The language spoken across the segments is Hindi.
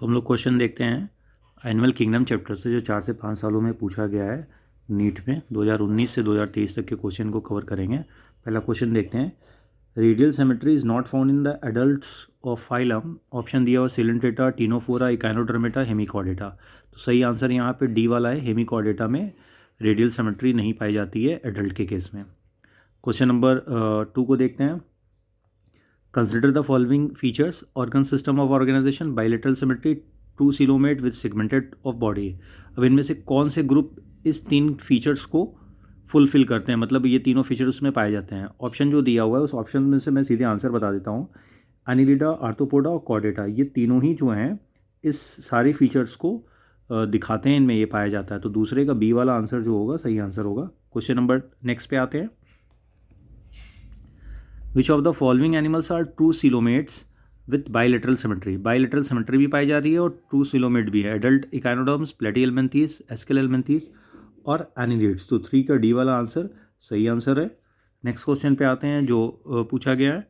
तो हम लोग क्वेश्चन देखते हैं एनिमल किंगडम चैप्टर से, जो 4 से 5 सालों में पूछा गया है नीट में। 2019 से 2023 तक के क्वेश्चन को कवर करेंगे। पहला क्वेश्चन देखते हैं, radial symmetry is not found in the adults of phylum. Option दिया हुआ सिलेंट्रेटा, टीनोफोरा, इकाइनोडर्मेटा, हेमिकॉर्डेटा। तो सही आंसर यहाँ पे डी वाला है, हेमिकॉर्डेटा में रेडियल सिमेट्री नहीं पाई जाती है एडल्ट के केस में। क्वेश्चन नंबर 2 को देखते हैं, consider the following features, organ system of organisation, bilateral symmetry, true coelomate with segmented of body. अब इनमें से कौन से ग्रुप इस 3 फीचर्स को फुलफिल करते हैं, मतलब ये तीनों फीचर उसमें पाए जाते हैं। ऑप्शन जो दिया हुआ है उस ऑप्शन में से मैं सीधे आंसर बता देता हूँ। एनिलिडा, आर्थ्रोपोडा और कॉर्डेटा, ये तीनों ही जो हैं इस सारे फीचर्स को दिखाते हैं, इनमें ये पाया जाता है। तो दूसरे का बी वाला आंसर जो होगा सही आंसर होगा। क्वेश्चन नंबर नेक्स्ट पे आते हैं, which of the following animals are true coelomates with bilateral symmetry. Bilateral symmetry भी पाई जा रही है और ट्रू सीलोमेट भी है। एडल्ट इकाइनोडर्म्स, प्लेटिहेल्मिन्थीस, एस्केलेल्मिन्थीस और एनिलिड्स। तो 3 का डी वाला आंसर सही आंसर है। नेक्स्ट क्वेश्चन पे आते हैं जो पूछा गया है,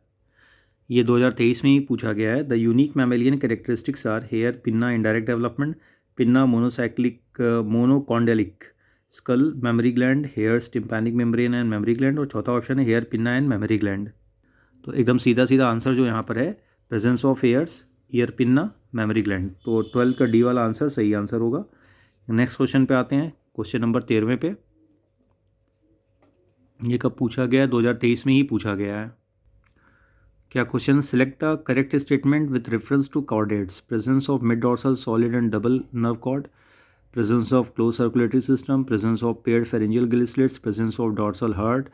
ये 2023 में ही पूछा गया है। The unique mammalian characteristics are hair, pinna indirect development, pinna monocyclic monocondylic, skull mammary gland, hair tympanic membrane and mammary gland, और चौथा ऑप्शन है hair, pinna and mammary gland. तो एकदम सीधा सीधा आंसर जो यहाँ पर है, presence of hairs, ear pinna, mammary gland. तो 12 का डी वाला आंसर सही आंसर होगा। नेक्स्ट क्वेश्चन पे आते हैं, क्वेश्चन नंबर 13 पे। ये कब पूछा गया है? 2023 में ही पूछा गया है। क्या question, select the correct statement with reference to chordates, presence of mid dorsal solid and double nerve cord, presence of close circulatory system, presence of paired pharyngeal gill slits, presence of dorsal heart,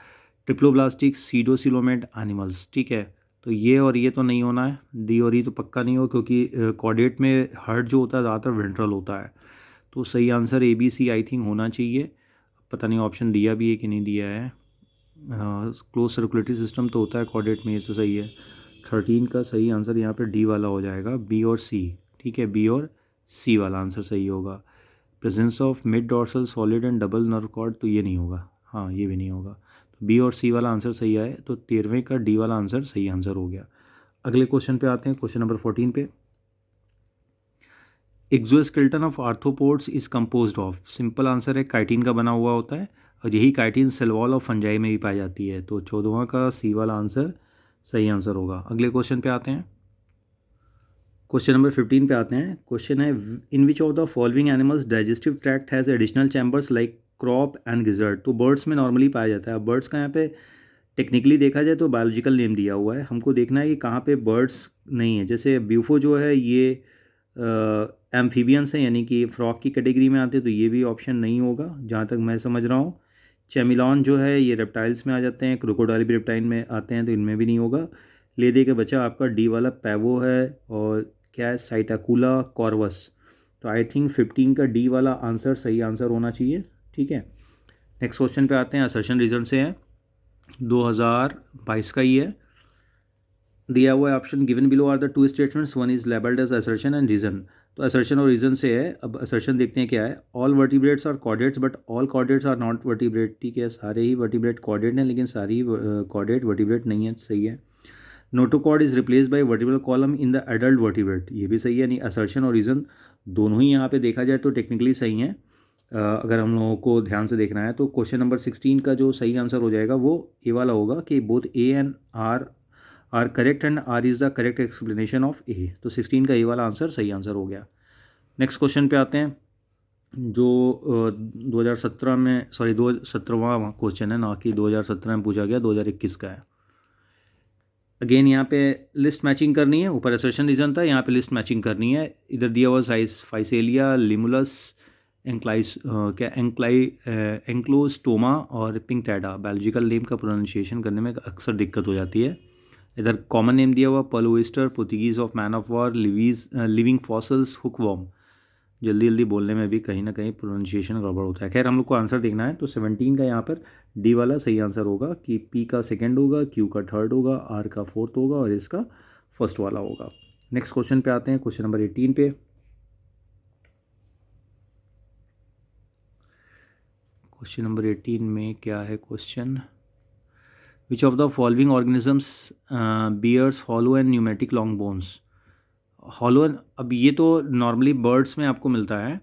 triploblastic pseudocoelomate animals. ठीक है, तो ये और ये तो नहीं होना है, डी और ई तो पक्का नहीं हो, क्योंकि कॉर्डेट में हार्ट जो होता है ज़्यादातर वेंट्रल होता है। तो सही answer A B C I think होना चाहिए। पता नहीं ऑप्शन दिया भी है कि नहीं दिया है। क्लोज सर्कुलेटरी सिस्टम तो होता है कॉर्डेट में, ये तो सही है। 13 का सही आंसर यहाँ पे डी वाला हो जाएगा, बी और सी। ठीक है, बी और सी वाला आंसर सही होगा। Presence of mid dorsal solid and double nerve cord, तो ये नहीं होगा, हाँ ये भी नहीं होगा। तो बी और सी वाला आंसर सही आए, तो 13वें का डी वाला आंसर सही आंसर हो गया। अगले क्वेश्चन पे आते हैं, क्वेश्चन नंबर 14 पे। Exoskeleton of arthropods is composed of. Simple answer है, काइटिन का बना हुआ होता है, और यही chitin cell wall of fungi में भी पाई जाती है। तो 14वां का सी वाला आंसर सही आंसर होगा। अगले क्वेश्चन पे आते हैं, क्वेश्चन नंबर 15 पे आते हैं। क्वेश्चन है, in which of the following animals digestive tract has additional chambers like crop and gizzard. तो बर्ड्स में नॉर्मली पाया जाता है। बर्ड्स का यहाँ पे टेक्निकली देखा जाए तो बायोलॉजिकल नेम दिया हुआ है, हमको देखना है कि कहाँ पे बर्ड्स नहीं है। जैसे ब्यूफो जो है ये एम्फीबियंस है, यानी कि फ्रॉक की कैटेगरी में आते हैं, तो ये भी ऑप्शन नहीं होगा जहाँ तक मैं समझ रहा हूँ। चेमिलॉन जो है ये रेप्टाइल्स में आ जाते हैं, क्रोकोडाइल भी रेप्टाइल में आते हैं, तो इनमें भी नहीं होगा। ले दे के बचा आपका डी वाला पैवो है, और क्या है, साइटाकुला कॉर्वस। तो आई थिंक 15 का डी वाला आंसर सही आंसर होना चाहिए। ठीक है, नेक्स्ट क्वेश्चन पे आते हैं। असर्शन रीजन से है, 2022 का ही है। दिया हुआ है option, given below are the two statements, one is labelled as assertion and reason. तो असर्शन और रीजन से है। अब असर्शन देखते हैं क्या है, all vertebrates are chordates but all chordates are not vertebrate. ठीक है, सारे ही वर्टिब्रेट कॉर्डेट हैं, लेकिन सारी कॉर्डेट वर्टिब्रेट नहीं है, सही है। Notochord is replace by vertebral column in the adult vertebrate, ये भी सही है। नहीं, असर्शन और रीजन दोनों ही यहाँ पे देखा जाए तो टेक्निकली सही है। अगर हम लोगों को ध्यान से देखना है तो क्वेश्चन नंबर 16 का जो सही आंसर हो जाएगा वो ए वाला होगा, कि both A and R correct and R is the correct explanation of A. तो 16 का ए वाला आंसर सही आंसर हो गया। नेक्स्ट क्वेश्चन पे आते हैं, जो 2017 में, सॉरी 2017वां क्वेश्चन है, ना कि 2017 में पूछा गया, 2021 का है। अगेन यहाँ पे लिस्ट मैचिंग करनी है, ऊपर असर्शन रीजन था, यहाँ पे लिस्ट मैचिंग करनी है। इधर दिया हुआ साइज फाइसेलिया, लिमुलस, एंक्लोस्टोमा और पिंकटैडा। बायोलॉजिकल नेम का प्रोनाउंसिएशन करने में अक्सर दिक्कत हो जाती है। इधर कॉमन नेम दिया हुआ pearl oyster, Portuguese of man of war, living fossils, hookworm. जल्दी जल्दी बोलने में भी कहीं ना कहीं प्रोनाउंसिएशन गड़बड़ होता है। खैर हम लोग को आंसर देखना है, तो 17 का यहाँ पर डी वाला सही आंसर होगा, कि पी का सेकंड होगा, क्यू का थर्ड होगा, आर का फोर्थ होगा और इसका फर्स्ट वाला होगा। नेक्स्ट क्वेश्चन पे आते हैं, क्वेश्चन नंबर 18 पे। क्वेश्चन नंबर 18 में क्या है question, which of the following organisms bears hollow and pneumatic long bones. Hollow, अब ये तो नॉर्मली बर्ड्स में आपको मिलता है,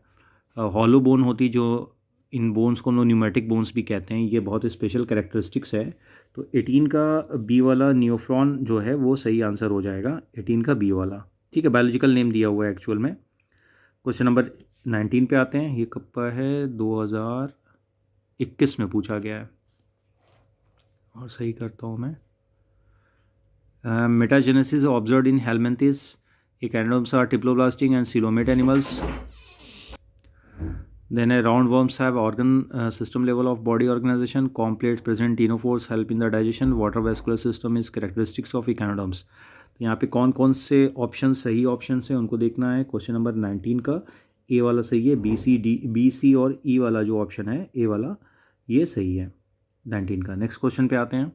हॉलो बोन होती जो, इन बोन्स को न्यूमेटिक बोन्स भी कहते हैं, ये बहुत स्पेशल कैरेक्टरिस्टिक्स है। तो 18 का बी वाला नियोफ्रॉन जो है वो सही आंसर हो जाएगा, 18 का बी वाला। ठीक है, बायोलॉजिकल नेम दिया हुआ है एक्चुअल में। क्वेश्चन नंबर 19 पे आते हैं। ये कब का है? 2021 में पूछा गया है, और सही करता हूँ मैं। Metagenesis observed in helminthes. Echinoderms are triploblastic and coelomate animals. Then roundworms have organ system level of body organization. Complex present ctenophores help in the digestion. Water vascular system is characteristics of echinoderms. तो यहाँ पे कौन कौन से ऑप्शन सही ऑप्शन है उनको देखना है। क्वेश्चन नंबर 19 का ए वाला सही है, बी सी और ई वाला जो ऑप्शन है ए वाला ये सही है 19 का। नेक्स्ट क्वेश्चन पे आते हैं।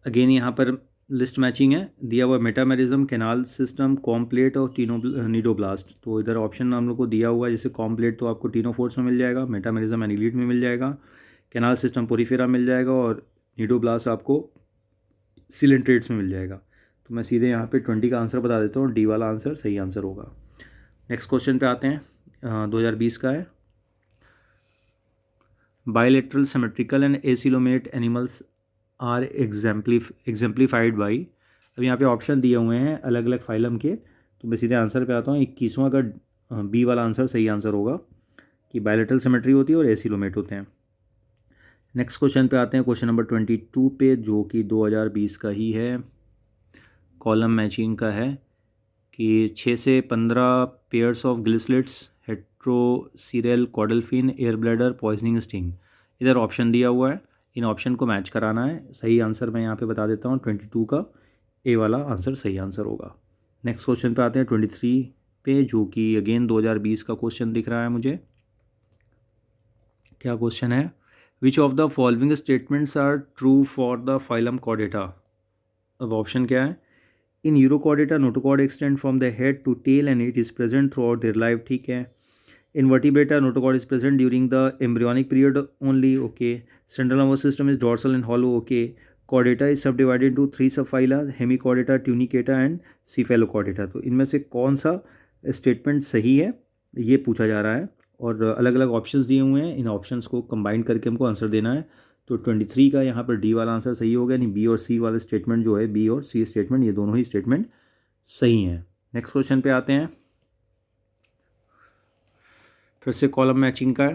अगेन यहाँ पर लिस्ट मैचिंग है, दिया हुआ मेटामेरिज्म, कैनाल सिस्टम, कॉम्प्लेट और नीडोब्लास्ट। तो इधर ऑप्शन हम लोग को दिया हुआ है, जैसे कॉम्प्लेट तो आपको टीनोफोर्स में मिल जाएगा, मेटामेरिज्म एनिलीड में मिल जाएगा, कैनाल सिस्टम पोरीफेरा मिल जाएगा, और नीडोब्लास्ट आपको सिलेंट्रेट्स में मिल जाएगा। तो मैं सीधे यहाँ पे 20 का आंसर बता देता हूँ, डी वाला आंसर सही आंसर होगा। नेक्स्ट क्वेश्चन पे आते हैं, 2020 का है। Bilateral symmetrical and acoelomate animals are exemplified by. अब यहाँ पे ऑप्शन दिए हुए हैं अलग अलग फाइलम के, तो मैं सीधे आंसर पे आता हूँ। 21वां का बी वाला आंसर सही आंसर होगा कि बायलेटरल सिमेट्री होती है और एसिलोमेट होते हैं। नेक्स्ट क्वेश्चन पे आते हैं, क्वेश्चन नंबर 22 पे, जो कि 2020 का ही है, कॉलम मैचिंग का है कि 6 से 15 pairs of gill slits, heterocercal caudal fin, air bladder, poisoning sting. इधर ऑप्शन दिया हुआ है, इन ऑप्शन को मैच कराना है। सही आंसर मैं यहाँ पे बता देता हूँ, 22 का ए वाला आंसर सही आंसर होगा। नेक्स्ट क्वेश्चन पे आते हैं 23 पे, जो कि अगेन 2020 का क्वेश्चन दिख रहा है मुझे। क्या क्वेश्चन है? Which of the following statements are true for the phylum chordata. अब ऑप्शन क्या है? In urochordata notochord extend from the head to tail and it is present throughout their life. ठीक है। In vertebrata, notochord is present during the embryonic period only. Okay. Central nervous system is dorsal and hollow. Okay. Chordata is subdivided into 3 subphyla: hemichordata, tunicata and cephalochordata. तो इनमें से कौन सा स्टेटमेंट सही है ये पूछा जा रहा है, और अलग अलग ऑप्शंस दिए हुए हैं, इन ऑप्शंस को कंबाइन करके हमको आंसर देना है। तो 23 का यहाँ पर डी वाला आंसर सही होगा, यानी बी और सी वाला स्टेटमेंट जो है, बी और सी स्टेटमेंट, ये दोनों ही स्टेटमेंट सही हैं। नेक्स्ट क्वेश्चन पे आते हैं, फिर से कॉलम मैचिंग का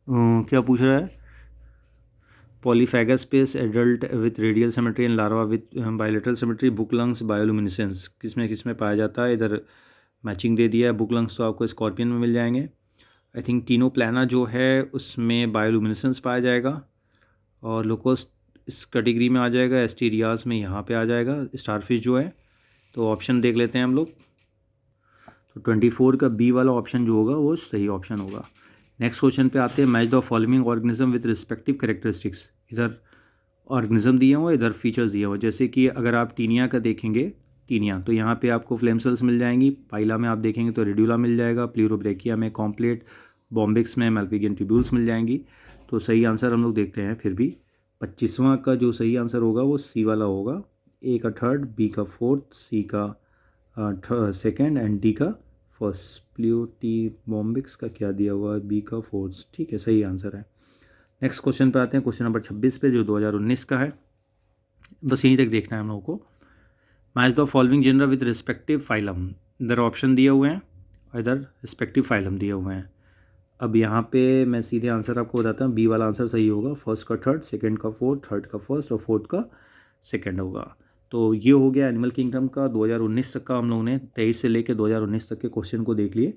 क्या पूछ रहा है? Polyphagous space adult with radial symmetry and larva with bilateral symmetry, book lungs, bioluminescence, किस में पाया जाता है? इधर मैचिंग दे दिया है। बुक लंग्स तो आपको स्कॉर्पियन में मिल जाएंगे। आई थिंक टीनोप्लाना जो है उसमें बायोलुमिनेसेंस पाया जाएगा, और लोकोस्ट इस कैटेगरी में आ जाएगा, एस्टीरियाज में यहाँ पे आ जाएगा, स्टारफिश जो है। तो ऑप्शन देख लेते हैं हम लोग। तो 24 का बी वाला ऑप्शन जो होगा वो सही ऑप्शन होगा। नेक्स्ट क्वेश्चन पे आते हैं, match the following organism with respective characteristics. इधर ऑर्गेनिज्म दिए हुए, इधर फीचर्स दिए हुए। जैसे कि अगर आप टीनिया का देखेंगे, टीनिया, तो यहाँ पे आपको फ्लेम सेल्स मिल जाएंगी। पाइला में आप देखेंगे तो रेड्यूला मिल जाएगा। प्लूरोब्रेकिया में कॉम्प्लेट, बॉम्बिक्स में मेल्पिगियन ट्यूब्यूल्स मिल जाएंगी। तो सही आंसर हम लोग देखते हैं फिर भी। 25वां का जो सही आंसर होगा वो सी वाला होगा। ए का थर्ड, बी का फोर्थ, सी का सेकेंड एंड डी का फर्स्ट। प्लूरोबॉम्बिक्स का क्या दिया हुआ है? बी का फोर्थ। ठीक है, सही आंसर है। नेक्स्ट क्वेश्चन पे आते हैं, क्वेश्चन नंबर 26 पे, जो 2019 का है। बस यहीं तक देखना है हम लोगों को। Match the following genera with respective phylum. इधर ऑप्शन दिए हुए हैं और इधर रिस्पेक्टिव फाइलम दिए हुए हैं। अब यहाँ पे मैं सीधे आंसर आपको बताता हूँ, बी वाला आंसर सही होगा। फर्स्ट का थर्ड, सेकंड का फोर्थ, थर्ड का फर्स्ट और फोर्थ का सेकंड होगा। तो ये हो गया एनिमल किंगडम का 2019 तक का। हम लोगों ने 23 से लेकर 2019 तक के क्वेश्चन को देख लिए।